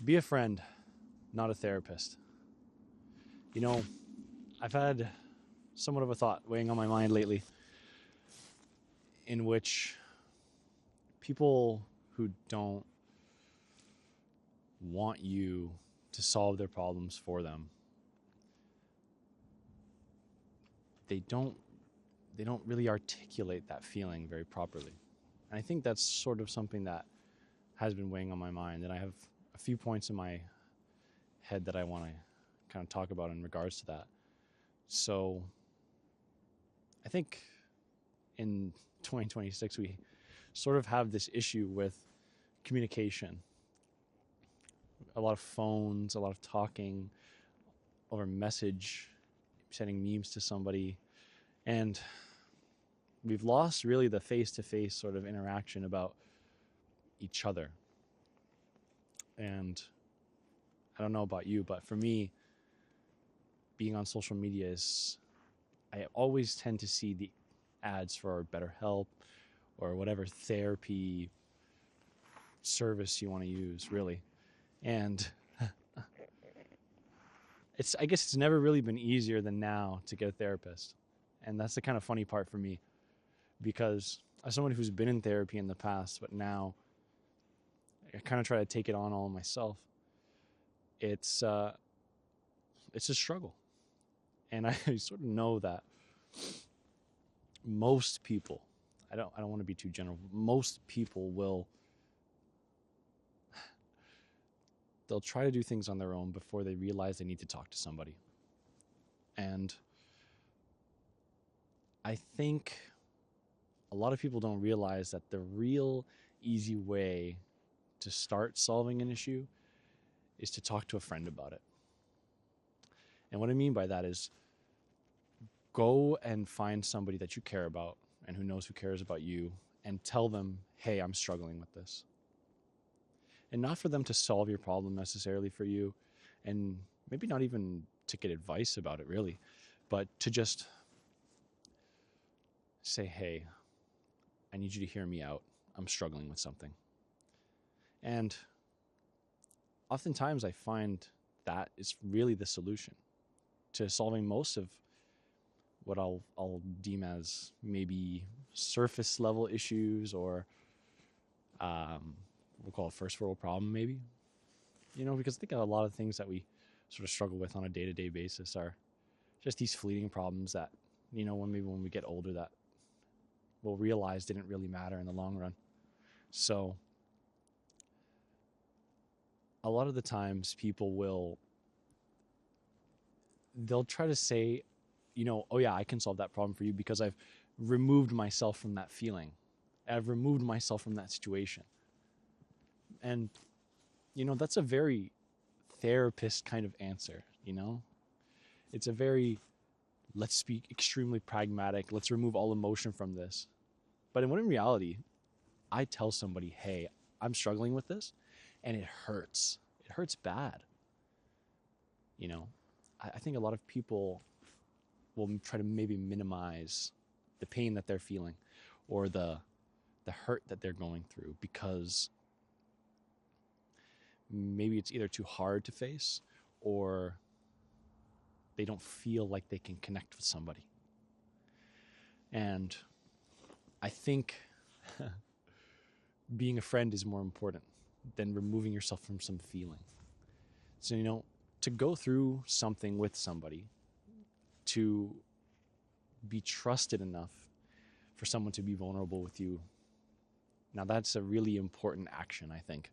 Be a friend, not a therapist. You know, I've had somewhat of a thought weighing on my mind lately in which people who don't want you to solve their problems for them, they don't really articulate that feeling very properly. And I think that's sort of something that has been weighing on my mind, and I have a few points in my head that I want to kind of talk about in regards to that. So I think in 2026 we sort of have this issue with communication. A lot of phones, a lot of talking over message, sending memes to somebody, and we've lost really the face-to-face sort of interaction about each other. And I don't know about you, but for me, being on social media is, I always tend to see the ads for BetterHelp or whatever therapy service you want to use, really. And I guess it's never really been easier than now to get a therapist. And that's the kind of funny part for me, because as someone who's been in therapy in the past, but now I kind of try to take it on all myself, it's a struggle. And I sort of know that most people, I don't want to be too general, most people they'll try to do things on their own before they realize they need to talk to somebody. And I think a lot of people don't realize that the real easy way to start solving an issue is to talk to a friend about it. And what I mean by that is, go and find somebody that you care about and who knows who cares about you, and tell them, hey, I'm struggling with this. And not for them to solve your problem necessarily for you, and maybe not even to get advice about it really, but to just say, hey, I need you to hear me out. I'm struggling with something. And oftentimes I find that is really the solution to solving most of what I'll deem as maybe surface level issues, or we'll call it first world problem maybe. Because I think a lot of things that we sort of struggle with on a day-to-day basis are just these fleeting problems that, when we get older, that we'll realize didn't really matter in the long run. So a lot of the times people they'll try to say, oh yeah, I can solve that problem for you because I've removed myself from that feeling. I've removed myself from that situation. And, that's a very therapist kind of answer, It's a very, let's be extremely pragmatic. Let's remove all emotion from this. But in reality, I tell somebody, hey, I'm struggling with this, and it hurts. It hurts bad. I think a lot of people will try to maybe minimize the pain that they're feeling, or the hurt that they're going through, because maybe it's either too hard to face, or they don't feel like they can connect with somebody. And I think being a friend is more important than removing yourself from some feeling. So, to go through something with somebody, to be trusted enough for someone to be vulnerable with you, now that's a really important action, I think.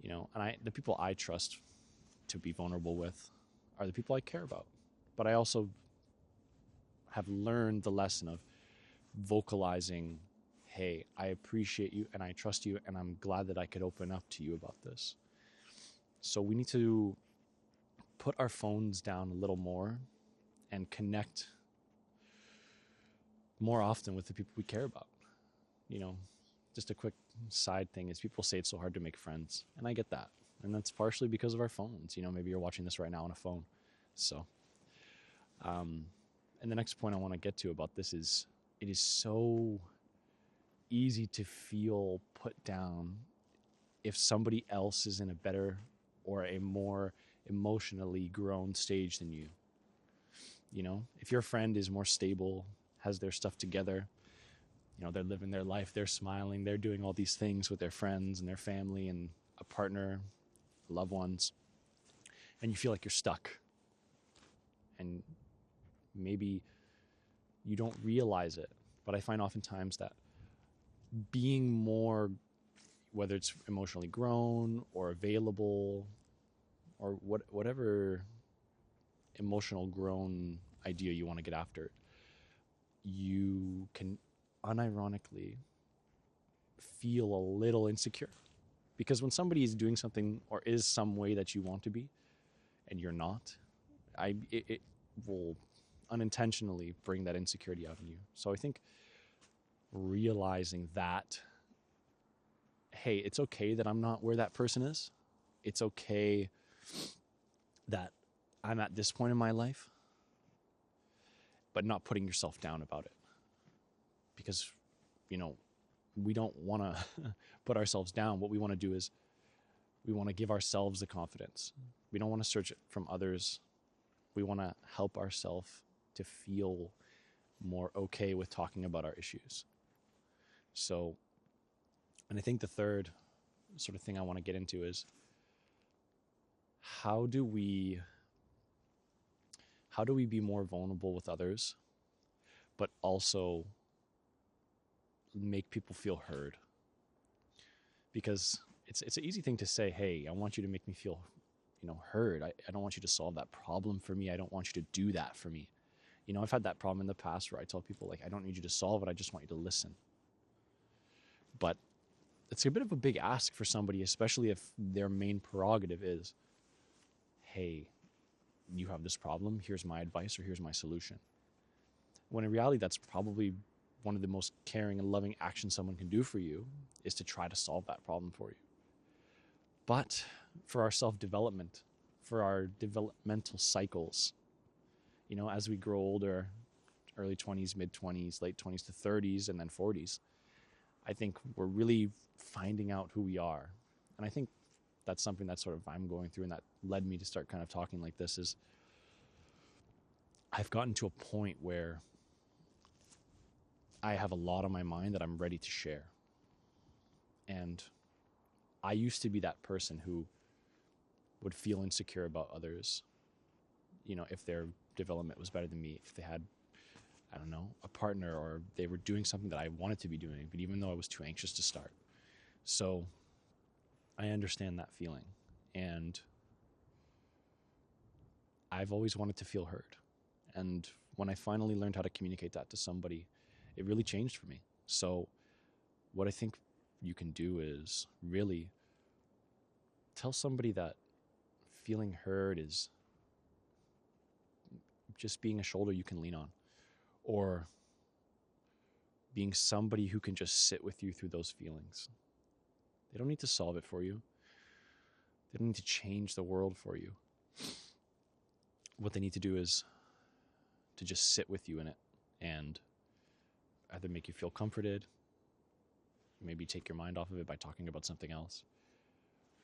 And the people I trust to be vulnerable with are the people I care about. But I also have learned the lesson of vocalizing, hey, I appreciate you and I trust you, and I'm glad that I could open up to you about this. So we need to put our phones down a little more and connect more often with the people we care about. Just a quick side thing is, people say it's so hard to make friends, and I get that. And that's partially because of our phones. Maybe you're watching this right now on a phone. So, and the next point I want to get to about this is, it is so easy to feel put down if somebody else is in a better or a more emotionally grown stage than you. You know, if your friend is more stable, has their stuff together, you know, they're living their life, they're smiling, they're doing all these things with their friends and their family and a partner, loved ones, and you feel like you're stuck. And maybe you don't realize it, but I find oftentimes that being more, whether it's emotionally grown or available or whatever emotional grown idea you want to get after, you can unironically feel a little insecure. Because when somebody is doing something or is some way that you want to be and you're not, it will unintentionally bring that insecurity out in you. So I think realizing that, hey, it's okay that I'm not where that person is. It's okay that I'm at this point in my life, but not putting yourself down about it. Because, you know, we don't want to put ourselves down. What we want to do is we want to give ourselves the confidence. We don't want to search it from others. We want to help ourselves to feel more okay with talking about our issues. So, and I think the third sort of thing I want to get into is how do we be more vulnerable with others, but also make people feel heard? Because it's an easy thing to say, hey, I want you to make me feel, you know, heard. I don't want you to solve that problem for me. I don't want you to do that for me. You know, I've had that problem in the past where I tell people, like, I don't need you to solve it. I just want you to listen. But it's a bit of a big ask for somebody, especially if their main prerogative is, hey, you have this problem. Here's my advice or here's my solution. When in reality, that's probably one of the most caring and loving actions someone can do for you, is to try to solve that problem for you. But for our self-development, for our developmental cycles, you know, as we grow older, early 20s, mid 20s, late 20s to 30s, and then 40s, I think we're really finding out who we are. And I think that's something that sort of I'm going through, and that led me to start kind of talking like this, is I've gotten to a point where I have a lot on my mind that I'm ready to share. And I used to be that person who would feel insecure about others, you know, if their development was better than me, if they had, I don't know, a partner, or they were doing something that I wanted to be doing, but even though I was too anxious to start. So I understand that feeling. And I've always wanted to feel heard. And when I finally learned how to communicate that to somebody, it really changed for me. So what I think you can do is really tell somebody that feeling heard is just being a shoulder you can lean on, or being somebody who can just sit with you through those feelings. They don't need to solve it for you. They don't need to change the world for you. What they need to do is to just sit with you in it and either make you feel comforted, maybe take your mind off of it by talking about something else,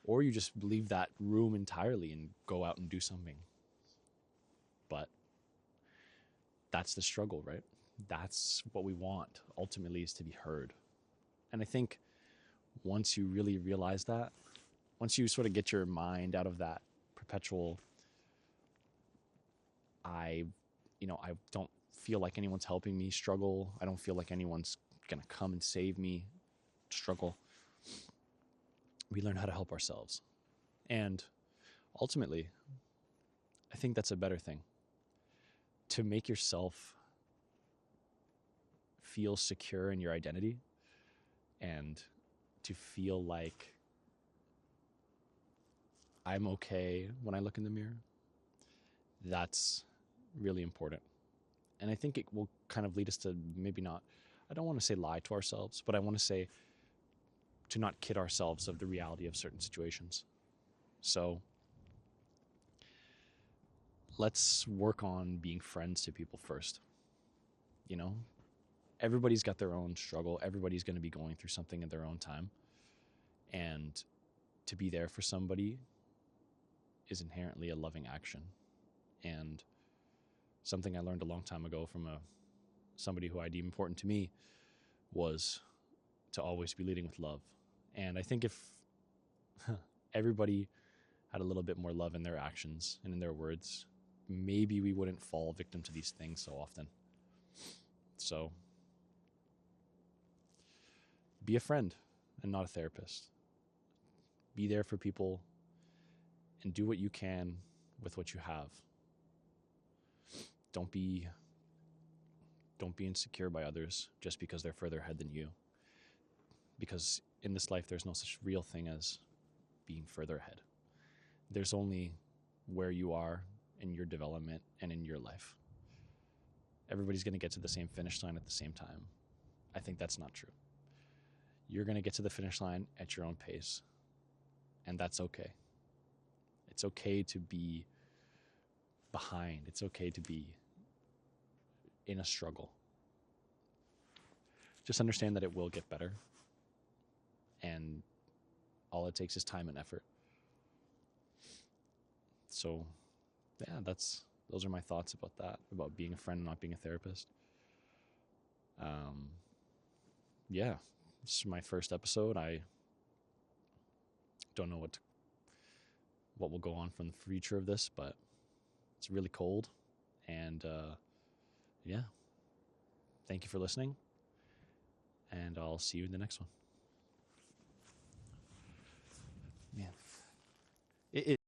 or you just leave that room entirely and go out and do something. But that's the struggle, right? That's what we want ultimately, is to be heard. And I think once you really realize that, once you sort of get your mind out of that perpetual, I don't feel like anyone's helping me struggle, I don't feel like anyone's going to come and save me struggle, we learn how to help ourselves. And ultimately, I think that's a better thing. To make yourself feel secure in your identity and to feel like I'm okay when I look in the mirror, that's really important. And I think it will kind of lead us to maybe not, I don't want to say lie to ourselves, but I want to say to not kid ourselves of the reality of certain situations. So let's work on being friends to people first. You know, everybody's got their own struggle. Everybody's going to be going through something at their own time. And to be there for somebody is inherently a loving action. And something I learned a long time ago from somebody who I deem important to me was to always be leading with love. And I think if everybody had a little bit more love in their actions and in their words, maybe we wouldn't fall victim to these things so often. So be a friend and not a therapist. Be there for people and do what you can with what you have. Don't be insecure by others just because they're further ahead than you. Because in this life, there's no such real thing as being further ahead. There's only where you are in your development and in your life. Everybody's going to get to the same finish line at the same time. I think that's not true. You're going to get to the finish line at your own pace, and that's okay. It's okay to be behind. It's okay to be in a struggle. Just understand that it will get better, and all it takes is time and effort. So, yeah, those are my thoughts about that, about being a friend and not being a therapist. Yeah, this is my first episode. I don't know what will go on from the future of this, but it's really cold. And yeah, thank you for listening. And I'll see you in the next one. Man, it